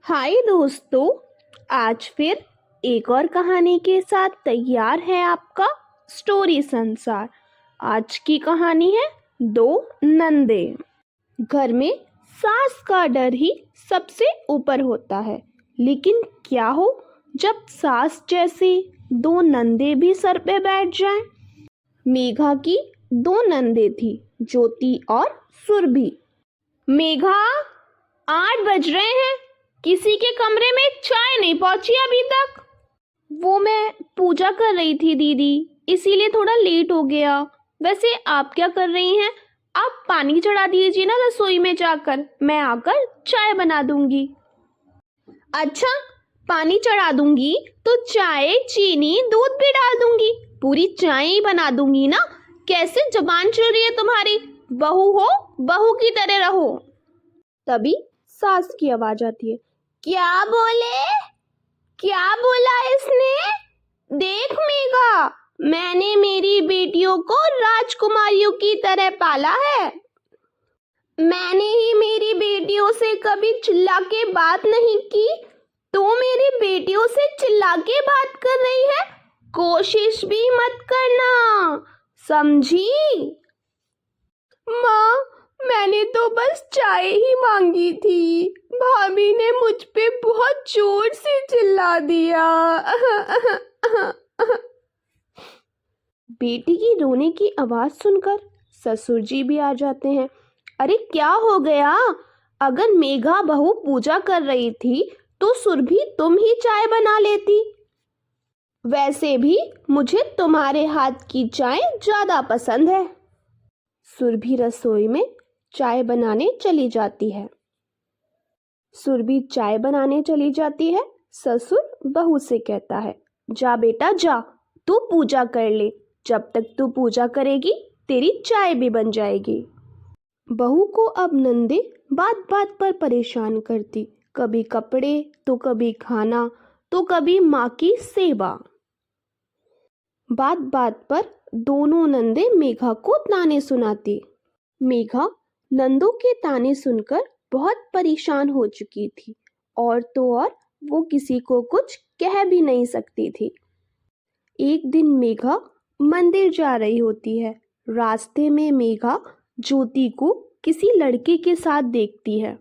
हाय दोस्तों, आज फिर एक और कहानी के साथ तैयार है आपका स्टोरी संसार। आज की कहानी है दो नंदे। घर में सास का डर ही सबसे ऊपर होता है, लेकिन क्या हो जब सास जैसे दो नंदे भी सर पे बैठ जाएं। मेघा की दो नंदे थी, ज्योति और सुरभि। मेघा, 8 बज रहे हैं, किसी के कमरे में चाय नहीं पहुंची अभी तक। वो मैं पूजा कर रही थी दीदी, इसीलिए थोड़ा लेट हो गया। वैसे आप क्या कर रही हैं? आप पानी चढ़ा दीजिए ना रसोई में जाकर, मैं आकर चाय बना दूंगी। अच्छा, पानी चढ़ा दूंगी तो चाय, चीनी, दूध भी डाल दूंगी, पूरी चाय ही बना दूंगी ना। कैसे जबान चल रही है तुम्हारी? बहू हो, बहू की तरह रहो। तभी सास की आवाज आती है। क्या बोले? क्या बोला इसने? देख मेघा, मैंने मेरी बेटियों को राजकुमारियों की तरह पाला है। मैंने ही मेरी बेटियों से कभी चिल्ला के बात नहीं की, तो मेरी बेटियों से चिल्ला के बात कर रही है। कोशिश भी मत करना, समझी? माँ, मैंने तो बस चाय ही मांगी थी, भाभी ने मुझ पे बहुत जोर से चिल्ला दिया। बेटी की रोने की आवाज सुनकर ससुर जी भी आ जाते हैं। अरे क्या हो गया? अगर मेघा बहू पूजा कर रही थी तो सुरभि तुम ही चाय बना लेती। वैसे भी मुझे तुम्हारे हाथ की चाय ज्यादा पसंद है। सुरभि रसोई में चाय बनाने चली जाती है। सुरभि चाय बनाने चली जाती है। ससुर बहू से कहता है, जा बेटा जा, तू पूजा कर ले। जब तक तू पूजा करेगी तेरी चाय भी बन जाएगी। बहू को अब नंदे बात बात पर परेशान करती, कभी कपड़े तो कभी खाना तो कभी माँ की सेवा। बात बात पर दोनों नंदे मेघा को ताने सुनाती। मेघा नंदों के ताने सुनकर बहुत परेशान हो चुकी थी, और तो और वो किसी को कुछ कह भी नहीं सकती थी। एक दिन मेघा मंदिर जा रही होती है। रास्ते में मेघा ज्योति को किसी लड़के के साथ देखती है।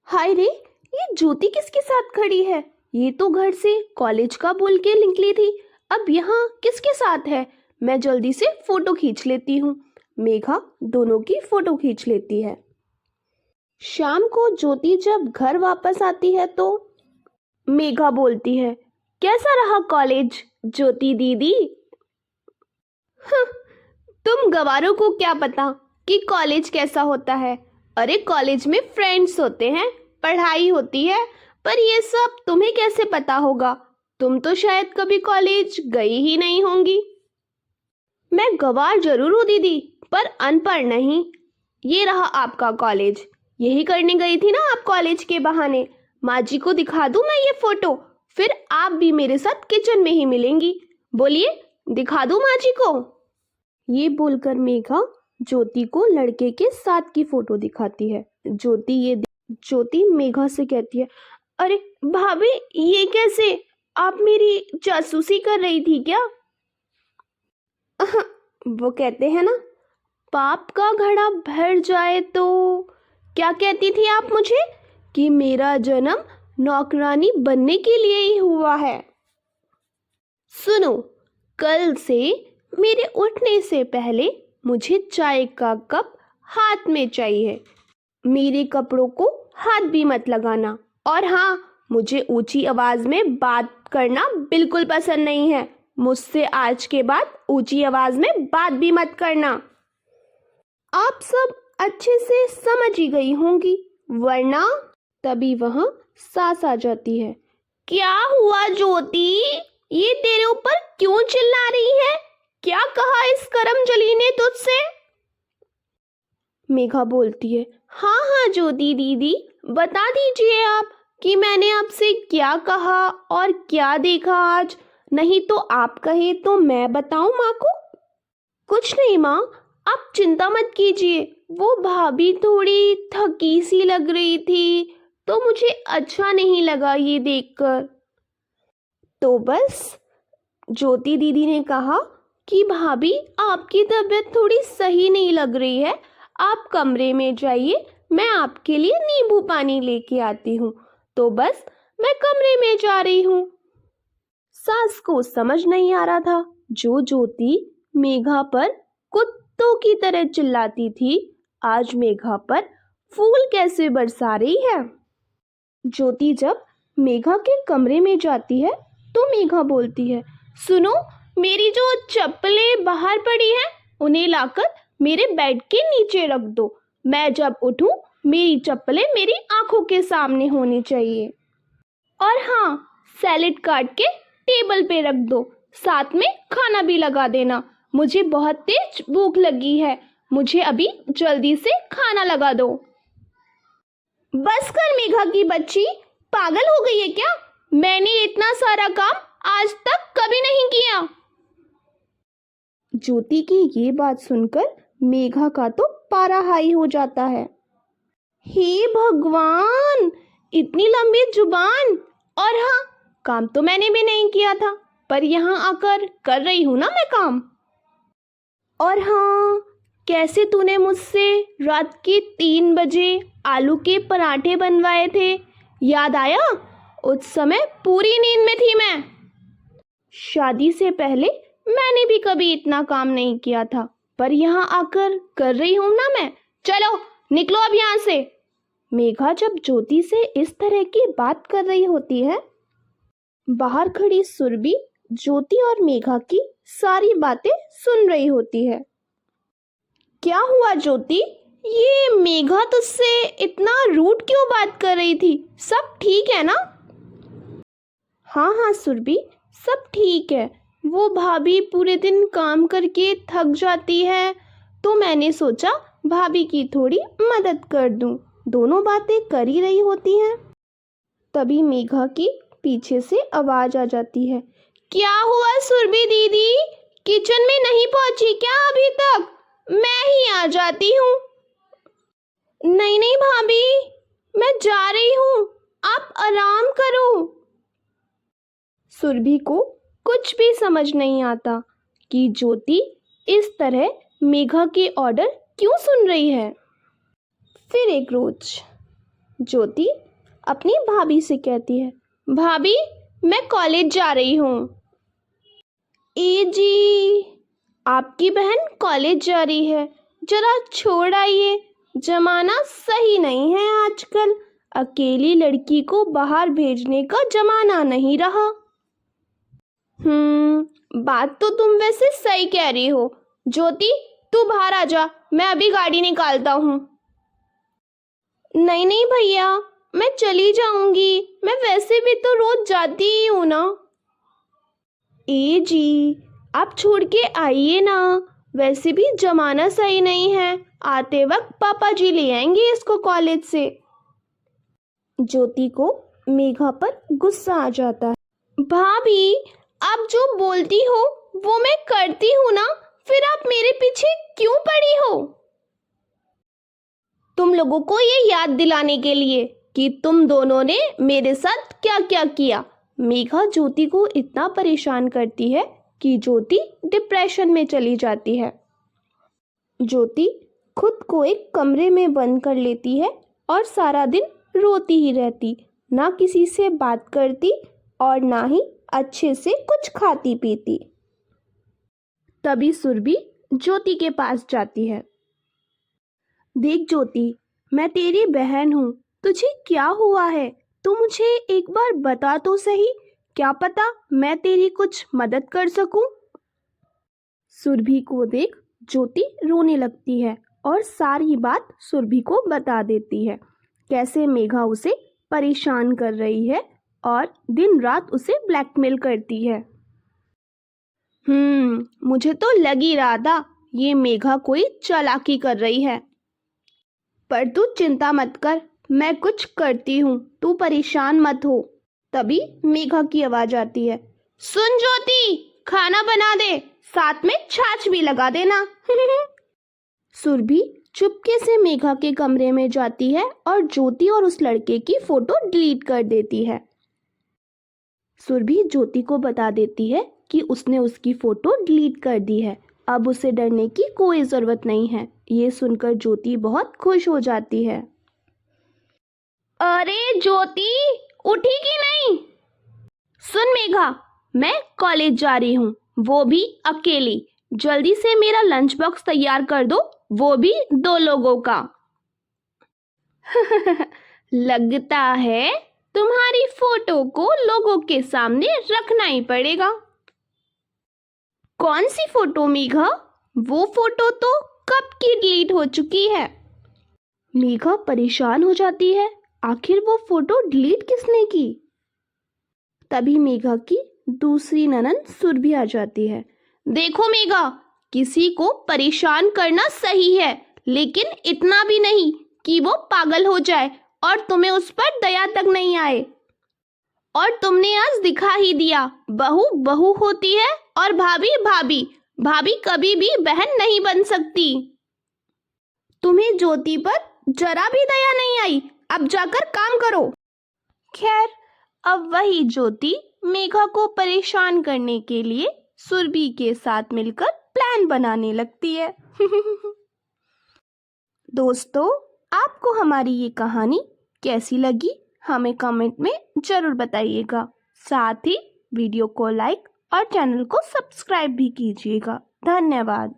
हाय रे, ये ज्योति किसके साथ खड़ी है? ये तो घर से कॉलेज का बोल के निकली थी, अब यहाँ किसके साथ है? मैं जल्दी से फोटो खींच लेती हूँ। मेघा दोनों की फोटो खींच लेती है। शाम को ज्योति जब घर वापस आती है तो मेघा बोलती है, कैसा रहा कॉलेज ज्योति दीदी? तुम गवारों को क्या पता कि कॉलेज कैसा होता है। अरे कॉलेज में फ्रेंड्स होते हैं, पढ़ाई होती है, पर ये सब तुम्हें कैसे पता होगा? तुम तो शायद कभी कॉलेज गई ही नहीं होंगी। मैं गवार जरूर हूँ दीदी, पर अनपढ़ नहीं। ये रहा आपका कॉलेज, यही करने गई थी ना आप कॉलेज के बहाने। माँ जी को दिखा दूँ मैं ये फोटो, फिर आप भी मेरे साथ किचन में ही मिलेंगी। बोलिए, दिखा दूँ माँ जी को? ये बोलकर मेघा ज्योति को लड़के के साथ की फोटो दिखाती है। ज्योति मेघा से कहती है, अरे भाभी, ये कैसे? आप मेरी जासूसी कर रही थी क्या? वो कहते हैं ना, पाप का घड़ा भर जाए तो। क्या कहती थी आप मुझे? कि मेरा जन्म नौकरानी बनने के लिए ही हुआ है। सुनो, कल से मेरे उठने से पहले मुझे चाय का कप हाथ में चाहिए। मेरे कपड़ों को हाथ भी मत लगाना। और हाँ, मुझे ऊंची आवाज में बात करना बिल्कुल पसंद नहीं है। मुझसे आज के बाद ऊंची आवाज में बात भी मत करना। आप सब अच्छे से समझ ही गई होंगी, वरना। तभी वहां सास आ जाती है। क्या हुआ ज्योति? ये तेरे ऊपर क्यों चिल्ला रही है? क्या कहा इस करमजली ने तुझसे? मेघा बोलती है, हाँ हाँ ज्योति दीदी, बता दीजिए आप कि मैंने आपसे क्या कहा और क्या देखा आज। नहीं तो आप कहे तो मैं बताऊं माँ को? कुछ नहीं माँ, आप चिंता मत कीजिए। वो भाभी थोड़ी थकी सी लग रही थी, तो मुझे अच्छा नहीं लगा ये देखकर। तो बस ज्योति दीदी ने कहा कि भाभी, आपकी तबीयत थोड़ी सही नहीं लग रही है, आप कमरे में जाइए, मैं आपके लिए नींबू पानी लेके आती हूँ। तो बस मैं कमरे में जा रही हूँ। सास को समझ नहीं आ रहा था, जो ज्योति मेघा पर कुत्तों की तरह चिल्लाती थी, आज मेघा पर फूल कैसे बरसा रही है। ज्योति जब मेघा के कमरे में जाती है तो मेघा बोलती है, सुनो, मेरी जो चप्पलें बाहर पड़ी हैं उन्हें लाकर मेरे बेड के नीचे रख दो। मैं जब उठूं मेरी चप्पलें मेरी आंखों के सामने होनी चाहिए। और हाँ, सैलेड काट के टेबल पे रख दो, साथ में खाना भी लगा देना। मुझे बहुत तेज भूख लगी है, मुझे अभी जल्दी से खाना लगा दो। बस कर मेघा की बच्ची, पागल हो गई है क्या? मैंने इतना सारा काम आज तक कभी नहीं किया। ज्योति की ये बात सुनकर मेघा का तो पारा हाई हो जाता है। हे भगवान, इतनी लंबी जुबान! और हाँ, काम तो मैंने भी नहीं किया था, पर यहाँ आकर कर रही हूँ ना मैं काम। और हाँ, कैसे तूने मुझसे रात के 3 बजे आलू के पराठे बनवाए थे, याद आया? उस समय पूरी नींद में थी मैं। शादी से पहले मैंने भी कभी इतना काम नहीं किया था, पर यहाँ आकर कर रही हूँ ना मैं। चलो निकलो अब यहाँ से। मेघा जब ज्योति से इस तरह की बात कर रही होती है, बाहर खड़ी सुरभि ज्योति और मेघा की सारी बातें सुन रही होती है। क्या हुआ ज्योति, ये मेघा तुझसे इतना रूड क्यों बात कर रही थी? सब ठीक है ना? हाँ हाँ सुरभि, सब ठीक है। वो भाभी पूरे दिन काम करके थक जाती है, तो मैंने सोचा भाभी की थोड़ी मदद कर दूं। दोनों बातें कर ही रही होती हैं, तभी मेघा की पीछे से आवाज आ जाती है। क्या हुआ सुरभि दीदी, किचन में नहीं पहुंची क्या अभी तक? मैं ही आ जाती हूँ। नहीं नहीं भाभी, मैं जा रही हूँ, आप आराम करो। सुरभि को कुछ भी समझ नहीं आता कि ज्योति इस तरह मेघा के ऑर्डर क्यों सुन रही है। फिर एक रोज ज्योति अपनी भाभी से कहती है, भाभी मैं कॉलेज जा रही हूँ। ए जी, आपकी बहन कॉलेज जा रही है, जरा छोड़ आइए, जमाना सही नहीं है आजकल, अकेली लड़की को बाहर भेजने का जमाना नहीं रहा। बात तो तुम वैसे सही कह रही हो। ज्योति तू बाहर आ जा, मैं अभी गाड़ी निकालता हूँ। नहीं नहीं भैया, मैं चली जाऊंगी, मैं वैसे भी तो रोज जाती ही हूँ ना। ए जी, आप छोड़ के आइए ना, वैसे भी जमाना सही नहीं है, आते वक्त पापा जी ले आएंगे इसको कॉलेज से। ज्योति को मेघा पर गुस्सा आ जाता है। भाभी, आप जो बोलती हो वो मैं करती हूँ ना, फिर आप मेरे पीछे क्यों पड़ी हो? तुम लोगों को ये याद दिलाने के लिए कि तुम दोनों ने मेरे साथ क्या क्या किया। मेघा ज्योति को इतना परेशान करती है कि ज्योति डिप्रेशन में चली जाती है। ज्योति खुद को एक कमरे में बंद कर लेती है और सारा दिन रोती ही रहती, ना किसी से बात करती और ना ही अच्छे से कुछ खाती पीती। तभी सुरभि ज्योति के पास जाती है। देख ज्योति, मैं तेरी बहन हूँ, तुझे क्या हुआ है? तू मुझे एक बार बता तो सही, क्या पता मैं तेरी कुछ मदद कर सकूं। सुरभि को देख ज्योति रोने लगती है और सारी बात सुरभि को बता देती है, कैसे मेघा उसे परेशान कर रही है और दिन रात उसे ब्लैकमेल करती है। मुझे तो लग ही रहा था ये मेघा कोई चालाकी कर रही है, पर तू चिंता मत कर, मैं कुछ करती हूँ, तू परेशान मत हो। तभी मेघा की आवाज आती है, सुन ज्योति, खाना बना दे, साथ में छाछ भी लगा देना। सुरभि चुपके से मेघा के कमरे में जाती है और ज्योति और उस लड़के की फोटो डिलीट कर देती है। सुरभि ज्योति को बता देती है कि उसने उसकी फोटो डिलीट कर दी है, अब उसे डरने की कोई जरूरत नहीं है। ये सुनकर ज्योति बहुत खुश हो जाती है। अरे ज्योति, उठी कि नहीं? सुन मेघा, मैं कॉलेज जा रही हूँ, वो भी अकेली। जल्दी से मेरा लंच बॉक्स तैयार कर दो, वो भी 2 लोगों का। लगता है तुम्हारी फोटो को लोगों के सामने रखना ही पड़ेगा। कौन सी फोटो मेघा? वो फोटो तो कब की डिलीट हो चुकी है। मेघा परेशान हो जाती है, आखिर वो फोटो डिलीट किसने की? तभी मेघा की दूसरी ननद सुरभि आ जाती है। देखो मेघा, किसी को परेशान करना सही है, लेकिन इतना भी नहीं कि वो पागल हो जाए और तुम्हें उस पर दया तक नहीं आए। और तुमने आज दिखा ही दिया, बहू बहू होती है और भाभी भाभी। भाभी कभी भी बहन नहीं बन सकती। तुम्हें ज्योति पर जरा भी दया नहीं आई, अब जाकर काम करो। खैर, अब वही ज्योति मेघा को परेशान करने के लिए सुरभि के साथ मिलकर प्लान बनाने लगती है। दोस्तों, आपको हमारी ये कहानी कैसी लगी हमें कमेंट में जरूर बताइएगा। साथ ही वीडियो को लाइक और चैनल को सब्सक्राइब भी कीजिएगा। धन्यवाद।